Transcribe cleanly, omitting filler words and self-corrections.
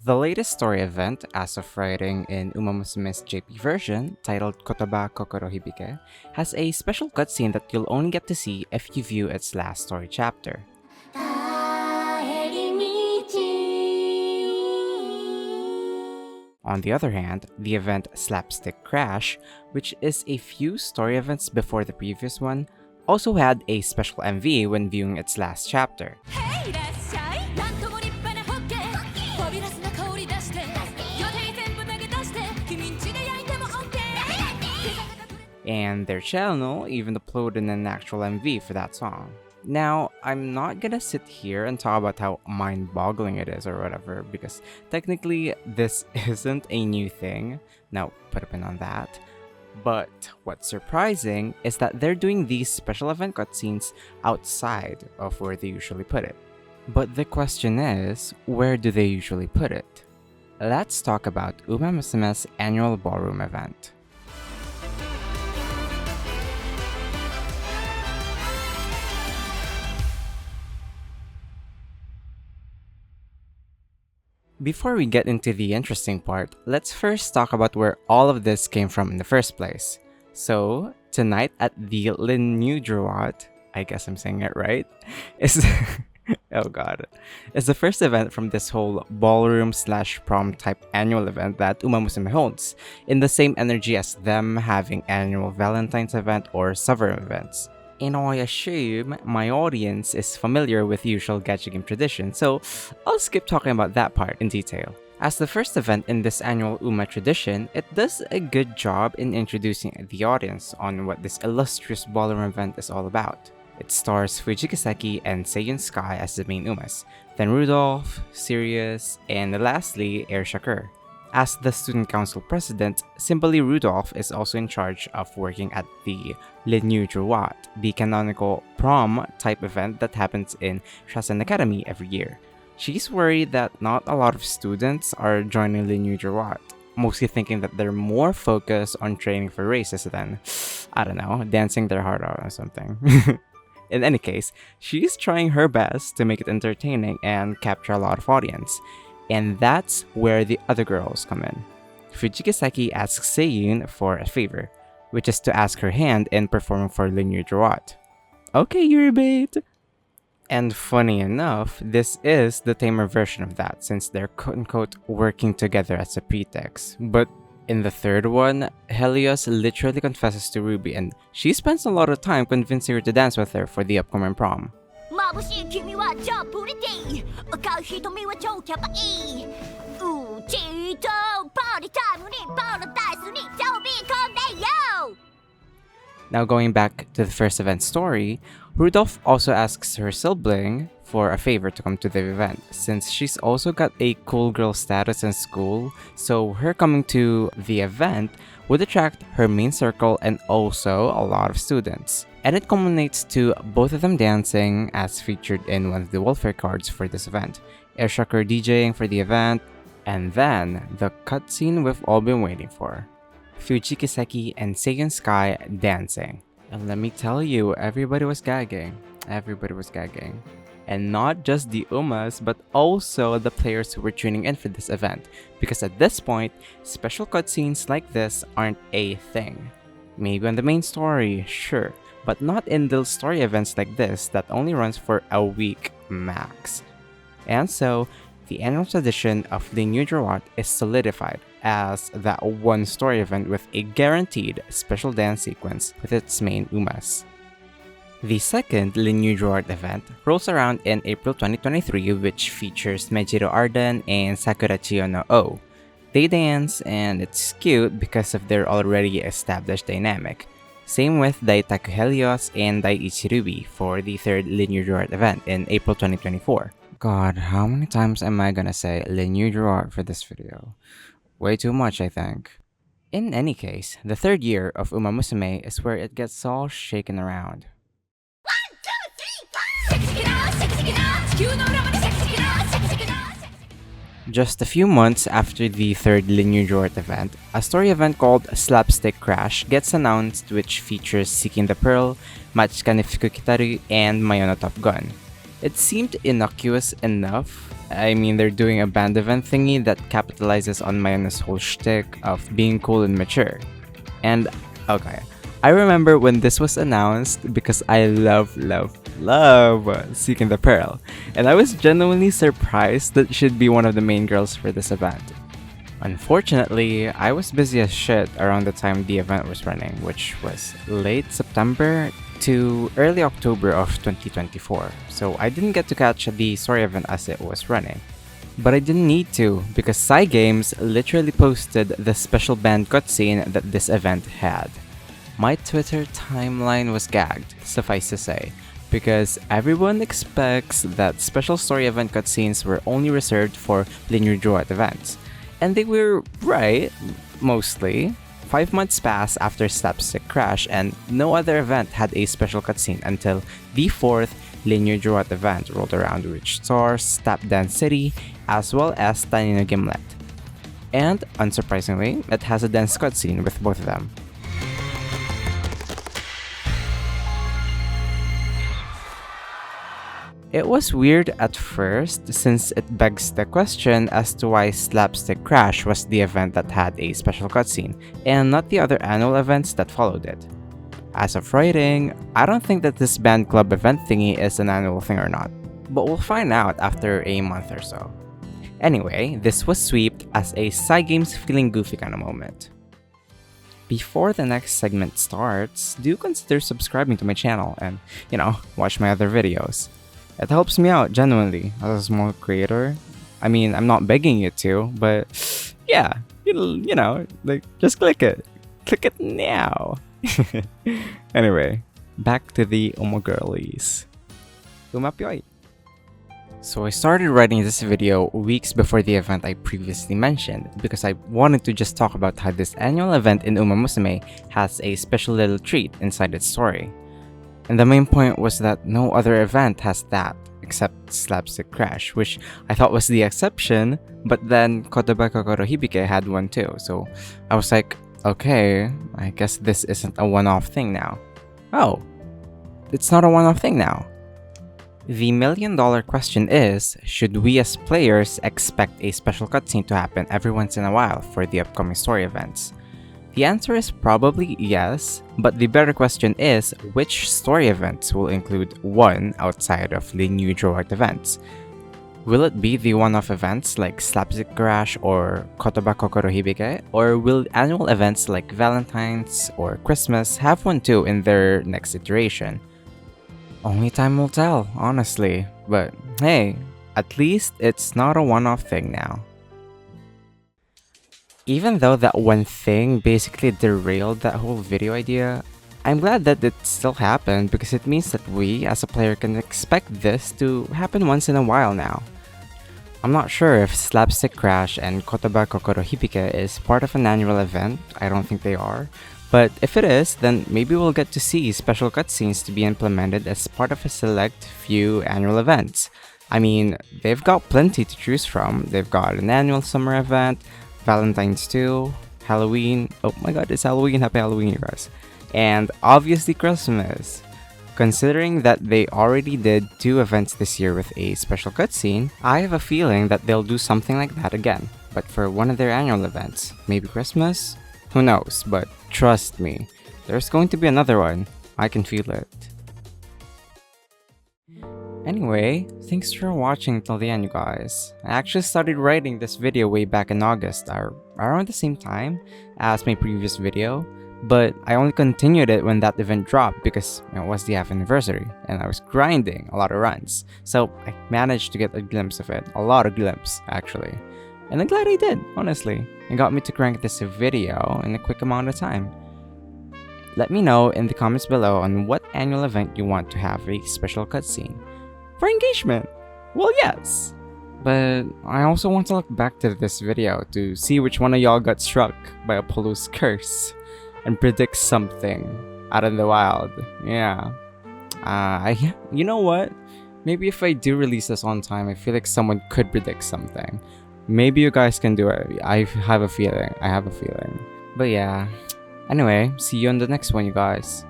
The latest story event, as of writing in Uma Musume's JP version, titled Kotoba Kokoro Hibike, has a special cutscene that you'll only get to see if you view its last story chapter. On the other hand, the event Slapstick Crash, which is a few story events before the previous one, also had a special MV when viewing its last chapter. And their channel even uploaded an actual MV for that song. Now, I'm not gonna sit here and talk about how mind-boggling it is or whatever, because technically this isn't a new thing. Now, put a pin on that. But what's surprising is that they're doing these special event cutscenes outside of where they usually put it. But the question is, where do they usually put it? Let's talk about Uma Musume's annual Ballroom event. Before we get into the interesting part, let's first talk about where all of this came from in the first place. So, tonight at the Ligne Droite, I guess I'm saying it right, is oh god, is the first event from this whole ballroom/prom type annual event that Uma Musume holds, in the same energy as them having annual Valentine's event or summer events. And I assume my audience is familiar with usual gacha game tradition, so I'll skip talking about that part in detail. As the first event in this annual Uma tradition, it does a good job in introducing the audience on what this illustrious ballroom event is all about. It stars Fujikiseki and Seiyun Sky as the main Umas, then Rudolph, Sirius, and lastly Air Shakur. As the student council president, Simply Rudolph is also in charge of working at the Ligne Droite, the canonical prom type event that happens in Shasen Academy every year. She's worried that not a lot of students are joining Ligne Droite, mostly thinking that they're more focused on training for races than, I don't know, dancing their heart out or something. In any case, she's trying her best to make it entertaining and capture a lot of audience. And that's where the other girls come in. Fujikiseki asks Seiyun for a favor, which is to ask her hand in performing for Ligne Droite. Okay, you're bait! And funny enough, this is the tamer version of that, since they're quote-unquote working together as a pretext. But in the third one, Helios literally confesses to Ruby and she spends a lot of time convincing her to dance with her for the upcoming prom. Now going back to the first event story, Rudolph also asks her sibling for a favor to come to the event, since she's also got a cool girl status in school, so her coming to the event would attract her main circle and also a lot of students. And it culminates to both of them dancing as featured in one of the welfare cards for this event, Air Shakur DJing for the event, and then the cutscene we've all been waiting for. Fujikiseki and Seiyun Sky dancing. And let me tell you, everybody was gagging. Everybody was gagging. And not just the Umas, but also the players who were tuning in for this event, because at this point, special cutscenes like this aren't a thing. Maybe on the main story, sure, but not in those story events like this that only runs for a week max. And so, the annual tradition of the Ligne Droite is solidified as that one story event with a guaranteed special dance sequence with its main Umas. The second Ligne Droite event rolls around in April 2023, which features Mejiro Arden and Sakura Chiyo no O. They dance, and it's cute because of their already established dynamic. Same with Daitaku Helios and Daiichi Ruby for the third Ligne Droite event in April 2024. God, how many times am I gonna say Ligne Droite for this video? Way too much, I think. In any case, the third year of Uma Musume is where it gets all shaken around. Just a few months after the third Ligne Droite event, a story event called Slapstick Crash gets announced, which features Seeking the Pearl, Machikane Fukukitaru, and Mayono Top Gun. It seemed innocuous enough. I mean, they're doing a band event thingy that capitalizes on Mayona's whole shtick of being cool and mature. And, okay, I remember when this was announced because I love Seeking the Pearl, and I was genuinely surprised that she'd be one of the main girls for this event. Unfortunately, I was busy as shit around the time the event was running, which was late September to early October of 2024, so I didn't get to catch the story event as it was running. But I didn't need to, because Cygames literally posted the special band cutscene that this event had. My Twitter timeline was gagged, suffice to say, because everyone expects that special story event cutscenes were only reserved for Ligne Droite events. And they were right, mostly. 5 months passed after Slapstick Crash, and no other event had a special cutscene until the 4th Ligne Droite event rolled around, which stars Tap Dance City as well as Tiny no Gimlet. And, unsurprisingly, it has a dance cutscene with both of them. It was weird at first, since it begs the question as to why Slapstick Crash was the event that had a special cutscene, and not the other annual events that followed it. As of writing, I don't think that this band club event thingy is an annual thing or not, but we'll find out after a month or so. Anyway, this was sweeped as a Cygames feeling goofy kind of moment. Before the next segment starts, do consider subscribing to my channel and, watch my other videos. It helps me out genuinely as a small creator. I mean, I'm not begging you to, but yeah, just click it. Click it now. Anyway, back to the Uma girlies. Uma pyoy. So I started writing this video weeks before the event I previously mentioned because I wanted to just talk about how this annual event in Uma Musume has a special little treat inside its story. And the main point was that no other event has that except Slapstick Crash, which I thought was the exception, but then Kotoba Kokoro Hibike had one too, so I was like, okay, I guess this isn't a one-off thing now. Oh, it's not a one-off thing now. The million-dollar question is, should we as players expect a special cutscene to happen every once in a while for the upcoming story events? The answer is probably yes, but the better question is, which story events will include one outside of the Ligne Droite events? Will it be the one-off events like Slapstick Crash or Kotoba Kokoro Hibike, or will annual events like Valentine's or Christmas have one too in their next iteration? Only time will tell, honestly, but hey, at least it's not a one-off thing now. Even though that one thing basically derailed that whole video idea, I'm glad that it still happened because it means that we, as a player, can expect this to happen once in a while now. I'm not sure if Slapstick Crash and Kotoba Kokoro Hibike is part of an annual event, I don't think they are, but if it is, then maybe we'll get to see special cutscenes to be implemented as part of a select few annual events. I mean, they've got plenty to choose from. They've got an annual summer event, Valentine's 2, Halloween, oh my god, it's Halloween, happy Halloween you guys, and obviously Christmas. Considering that they already did 2 events this year with a special cutscene, I have a feeling that they'll do something like that again, but for one of their annual events. Maybe Christmas? Who knows, but trust me, there's going to be another one. I can feel it. Anyway, thanks for watching till the end, you guys. I actually started writing this video way back in August, around the same time as my previous video, but I only continued it when that event dropped because it was the half anniversary, and I was grinding a lot of runs, so I managed to get a glimpse of it, a lot of glimpse actually. And I'm glad I did, honestly. It got me to crank this video in a quick amount of time. Let me know in the comments below on what annual event you want to have a special cutscene. For engagement? Well, yes! But I also want to look back to this video to see which one of y'all got struck by Apollo's curse and predict something out in the wild. Yeah. You know what? Maybe if I do release this on time, I feel like someone could predict something. Maybe you guys can do it. I have a feeling. But yeah. Anyway, see you on the next one, you guys.